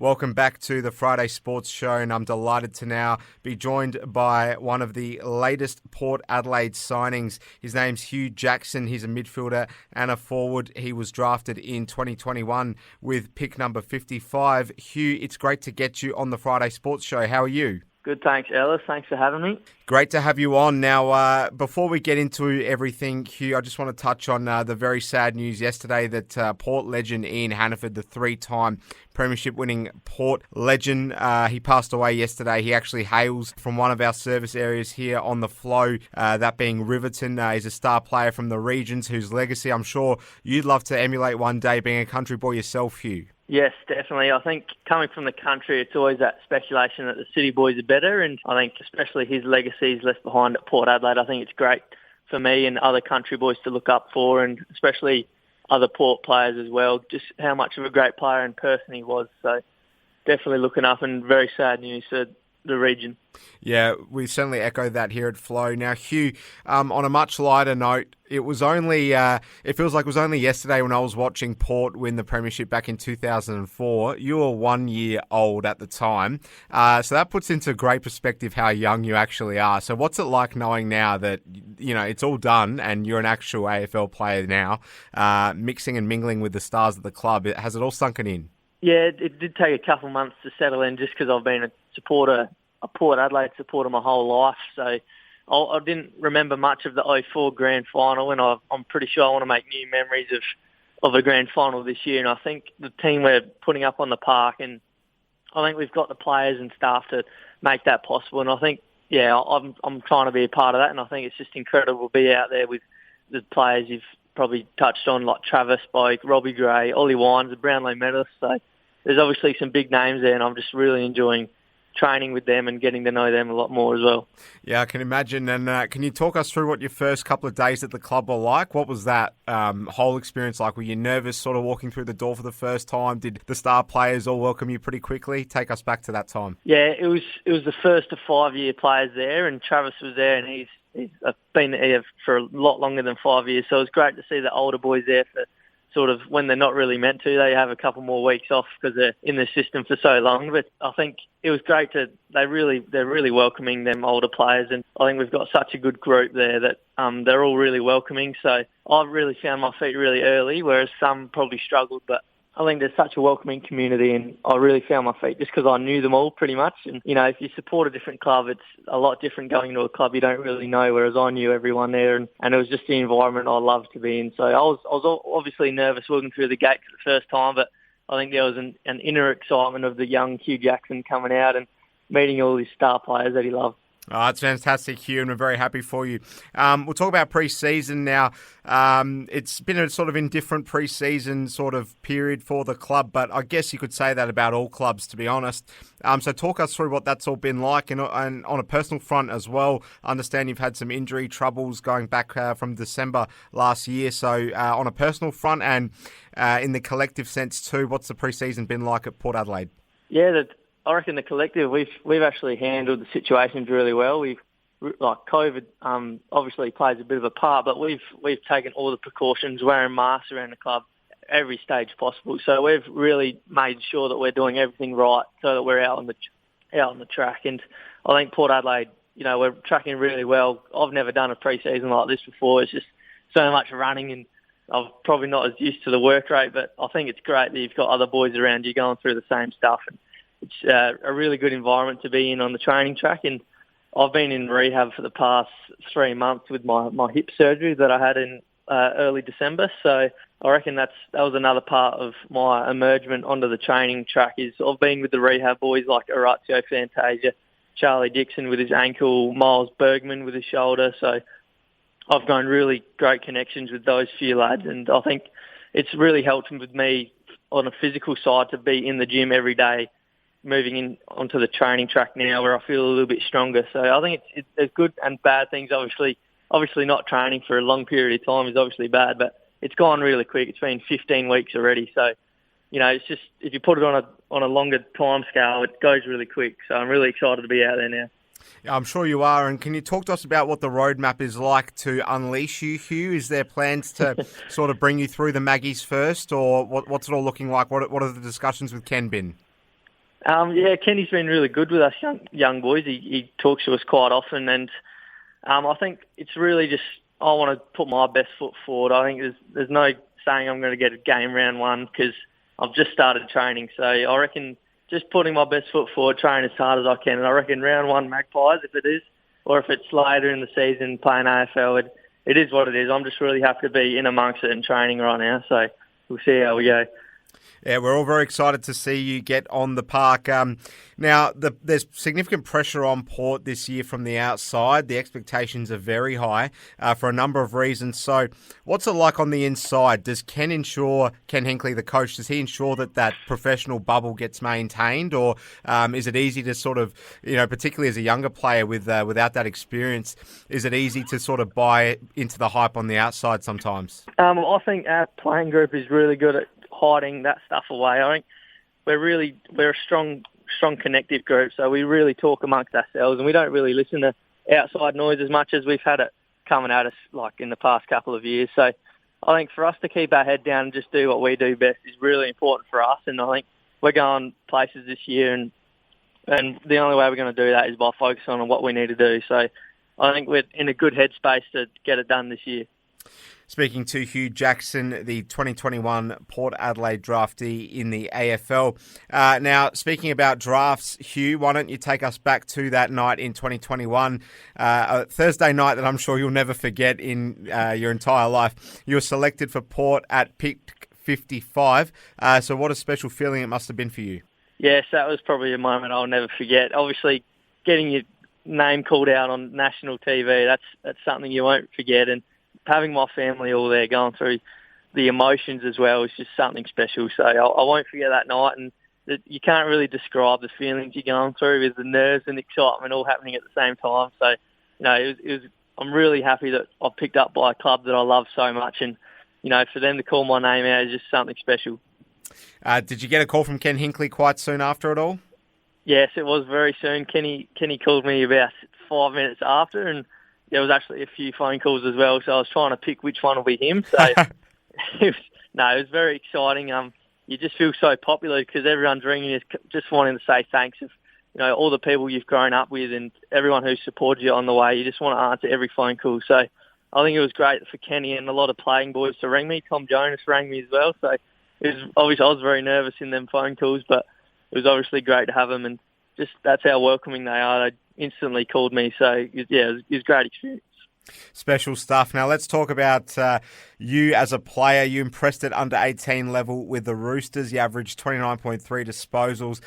Welcome back to the Friday Sports Show, and I'm delighted to now be joined by one of the latest Port Adelaide signings. His name's Hugh Jackson. He's a midfielder and a forward. He was drafted in 2021 with pick number 55. Hugh, it's great to get you on the Friday Sports Show. How are you? Good, thanks, Ellis. Thanks for having me. Great to have you on. Now, before we get into everything, Hugh, I just want to touch on the very sad news yesterday that Port legend Ian Hannaford, the three-time premiership-winning Port legend, he passed away yesterday. He actually hails from one of our service areas here on the Flow, that being Riverton. He's a star player from the regions whose legacy I'm sure you'd love to emulate one day, being a country boy yourself, Hugh. Yes, definitely. I think coming from the country, it's always that speculation that the city boys are better, and I think especially his legacy is left behind at Port Adelaide. I think it's great for me and other country boys to look up for, and especially other Port players as well, just how much of a great player and person he was. So definitely looking up, and very sad news for the region. Yeah, we certainly echo that here at Flow. Now, Hugh, on a much lighter note, it was only, it feels like it was only yesterday when I was watching Port win the premiership back in 2004. You were 1 year old at the time. So that puts into great perspective how young you actually are. So what's it like knowing now that, you know, it's all done and you're an actual AFL player now, mixing and mingling with the stars of the club? Has it all sunken in? Yeah, it did take a couple months to settle in just because I've been a Port Adelaide supporter my whole life. So I didn't remember much of the 2004 grand final, and I'm pretty sure I want to make new memories of a grand final this year. And I think the team we're putting up on the park, and I think we've got the players and staff to make that possible. And I think, yeah, I'm trying to be a part of that, and I think it's just incredible to be out there with the players you've probably touched on, like Travis Boak, Robbie Gray, Ollie Wines, the Brownlow medalist. So there's obviously some big names there, and I'm just really enjoying training with them and getting to know them a lot more as well. Yeah, I can imagine. And can you talk us through what your first couple of days at the club were like? What was that whole experience like? Were you nervous sort of walking through the door for the first time? Did the star players all welcome you pretty quickly? Take us back to that time. Yeah, it was the first of 5 year players there, and Travis was there, and he's been there for a lot longer than 5 years. So it was great to see the older boys there for sort of when they're not really meant to. They have a couple more weeks off because they're in the system for so long. But I think it was great they're really welcoming them older players, and I think we've got such a good group there that they're all really welcoming. So I really found my feet really early, whereas some probably struggled, but I think there's such a welcoming community, and I really found my feet just because I knew them all pretty much. And, you know, if you support a different club, it's a lot different going to a club you don't really know, whereas I knew everyone there, and it was just the environment I loved to be in. So I was obviously nervous walking through the gate for the first time, but I think there was an inner excitement of the young Hugh Jackson coming out and meeting all these star players that he loved. Oh, that's fantastic, Hugh, and we're very happy for you. We'll talk about pre-season now. It's been a sort of indifferent pre-season sort of period for the club, but I guess you could say that about all clubs, to be honest. So talk us through what that's all been like, and on a personal front as well. I understand you've had some injury troubles going back from December last year. So on a personal front and in the collective sense too, what's the pre-season been like at Port Adelaide? Yeah, I reckon the collective, we've actually handled the situations really well. Like COVID obviously plays a bit of a part, but we've taken all the precautions, wearing masks around the club every stage possible. So we've really made sure that we're doing everything right so that we're out on the track. And I think Port Adelaide, you know, we're tracking really well. I've never done a pre-season like this before. It's just so much running, and I'm probably not as used to the work rate, but I think it's great that you've got other boys around you going through the same stuff. And it's a really good environment to be in on the training track, and I've been in rehab for the past 3 months with my hip surgery that I had in early December. So I reckon that was another part of my emergement onto the training track. Is I've been with the rehab boys like Orazio Fantasia, Charlie Dixon with his ankle, Miles Bergman with his shoulder. So I've grown really great connections with those few lads, and I think it's really helped with me on a physical side to be in the gym every day, moving in onto the training track now where I feel a little bit stronger. So I think there's good and bad things. Obviously not training for a long period of time is obviously bad, but it's gone really quick. It's been 15 weeks already. So, you know, it's just, if you put it on a longer time scale, it goes really quick. So I'm really excited to be out there now. Yeah, I'm sure you are. And can you talk to us about what the roadmap is like to unleash you, Hugh? Is there plans to sort of bring you through the Maggies first, or what's it all looking like? What are the discussions with Ken been? Yeah, Kenny's been really good with us young boys. He talks to us quite often, and I think it's really just I want to put my best foot forward. I think there's no saying I'm going to get a game round one because I've just started training. So I reckon just putting my best foot forward, training as hard as I can. And I reckon round one Magpies, if it is, or if it's later in the season playing AFL, it is what it is. I'm just really happy to be in amongst it and training right now. So we'll see how we go. Yeah, we're all very excited to see you get on the park. Now, there's significant pressure on Port this year from the outside. The expectations are very high for a number of reasons. So what's it like on the inside? Does Ken Hinkley, the coach, does he ensure that professional bubble gets maintained? Or is it easy to sort of, particularly as a younger player without that experience, is it easy to sort of buy into the hype on the outside sometimes? I think our playing group is really good at hiding that stuff away. I think we're a strong connective group, so we really talk amongst ourselves and we don't really listen to outside noise as much as we've had it coming at us like in the past couple of years. So I think for us to keep our head down and just do what we do best is really important for us, and I think we're going places this year and the only way we're going to do that is by focusing on what we need to do. So I think we're in a good headspace to get it done this year. Speaking to Hugh Jackson, the 2021 Port Adelaide draftee in the AFL. Now, speaking about drafts, Hugh, why don't you take us back to that night in 2021, a Thursday night that I'm sure you'll never forget in your entire life. You were selected for Port at pick 55. So what a special feeling it must have been for you. Yes, that was probably a moment I'll never forget. Obviously, getting your name called out on national TV, that's something you won't forget, and having my family all there going through the emotions as well is just something special. So I won't forget that night, and you can't really describe the feelings you're going through with the nerves and excitement all happening at the same time. So, I'm really happy that I've picked up by a club that I love so much, and, for them to call my name out is just something special. Did you get a call from Ken Hinkley quite soon after it all? Yes, it was very soon. Kenny called me about 5 minutes after, and there was actually a few phone calls as well, so I was trying to pick which one will be him. So, it was very exciting. You just feel so popular because everyone's ringing you, just wanting to say thanks of, all the people you've grown up with and everyone who supported you on the way. You just want to answer every phone call. So, I think it was great for Kenny and a lot of playing boys to ring me. Tom Jonas rang me as well. So, obviously I was very nervous in them phone calls, but it was obviously great to have them, and just that's how welcoming they are. They instantly called me, so it was a great experience. Special stuff. Now let's talk about you as a player. You impressed at under 18 level with the Roosters. You averaged 29.3 disposals.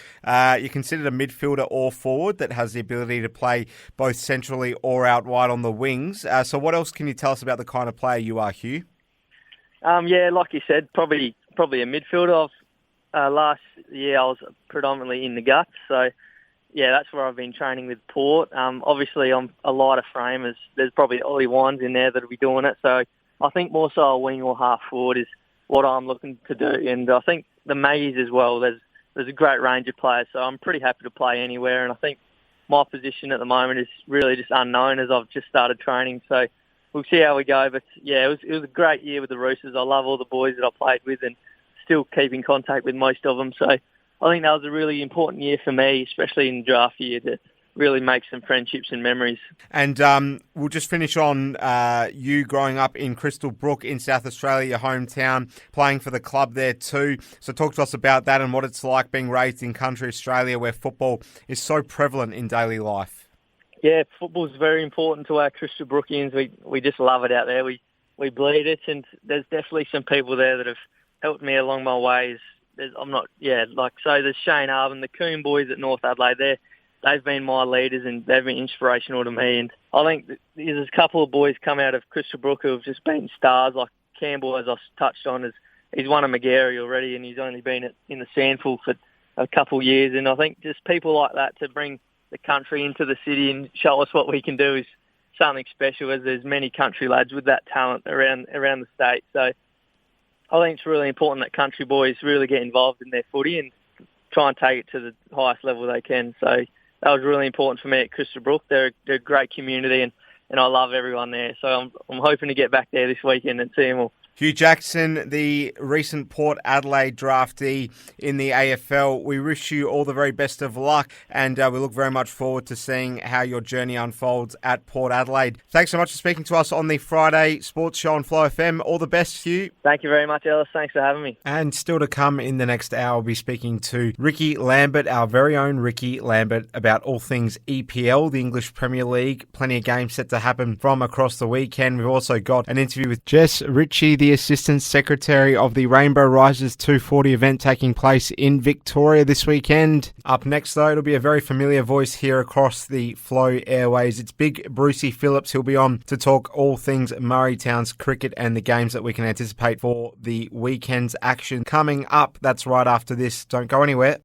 You're considered a midfielder or forward that has the ability to play both centrally or out wide on the wings. So what else can you tell us about the kind of player you are, Hugh? Like you said, probably a midfielder. Last year I was predominantly in the guts, so yeah, that's where I've been training with Port. Obviously, I'm a lighter frame. There's probably Ollie Wines in there that'll be doing it. So I think more so a wing or half forward is what I'm looking to do. And I think the Maggies as well, there's a great range of players. So I'm pretty happy to play anywhere. And I think my position at the moment is really just unknown as I've just started training. So we'll see how we go. But yeah, it was a great year with the Roosters. I love all the boys that I played with and still keep in contact with most of them. So I think that was a really important year for me, especially in the draft year, to really make some friendships and memories. And we'll just finish on you growing up in Crystal Brook in South Australia, your hometown, playing for the club there too. So talk to us about that and what it's like being raised in country Australia where football is so prevalent in daily life. Yeah, football's very important to our Crystal Brookians. We just love it out there. We bleed it, and there's definitely some people there that have helped me along my ways. There's Shane Arvin, the Coon boys at North Adelaide, they've been my leaders and they've been inspirational to me. And I think there's a couple of boys come out of Crystal Brook who have just been stars, like Campbell, as I touched on, he's won a Magarey already and he's only been in the Sandful for a couple of years. And I think just people like that to bring the country into the city and show us what we can do is something special, as there's many country lads with that talent around the state. So I think it's really important that country boys really get involved in their footy and try and take it to the highest level they can. So that was really important for me at Crystal Brook. They're a great community and I love everyone there. So I'm hoping to get back there this weekend and see them all. Hugh Jackson, the recent Port Adelaide draftee in the AFL, we wish you all the very best of luck, and we look very much forward to seeing how your journey unfolds at Port Adelaide. Thanks so much for speaking to us on the Friday Sports Show on Flow FM. All the best, Hugh. Thank you very much, Ellis. Thanks for having me. And still to come in the next hour, we'll be speaking to Ricky Lambert, our very own Ricky Lambert, about all things EPL, the English Premier League. Plenty of games set to happen from across the weekend. We've also got an interview with Jess Ritchie, the Assistant Secretary of the Rainbow Risers 240 event taking place in Victoria this weekend. Up next, though, it'll be a very familiar voice here across the Flow airways. It's Big Brucey Phillips. He'll be on to talk all things Murray Town's cricket and the games that we can anticipate for the weekend's action coming up. That's right after this. Don't go anywhere.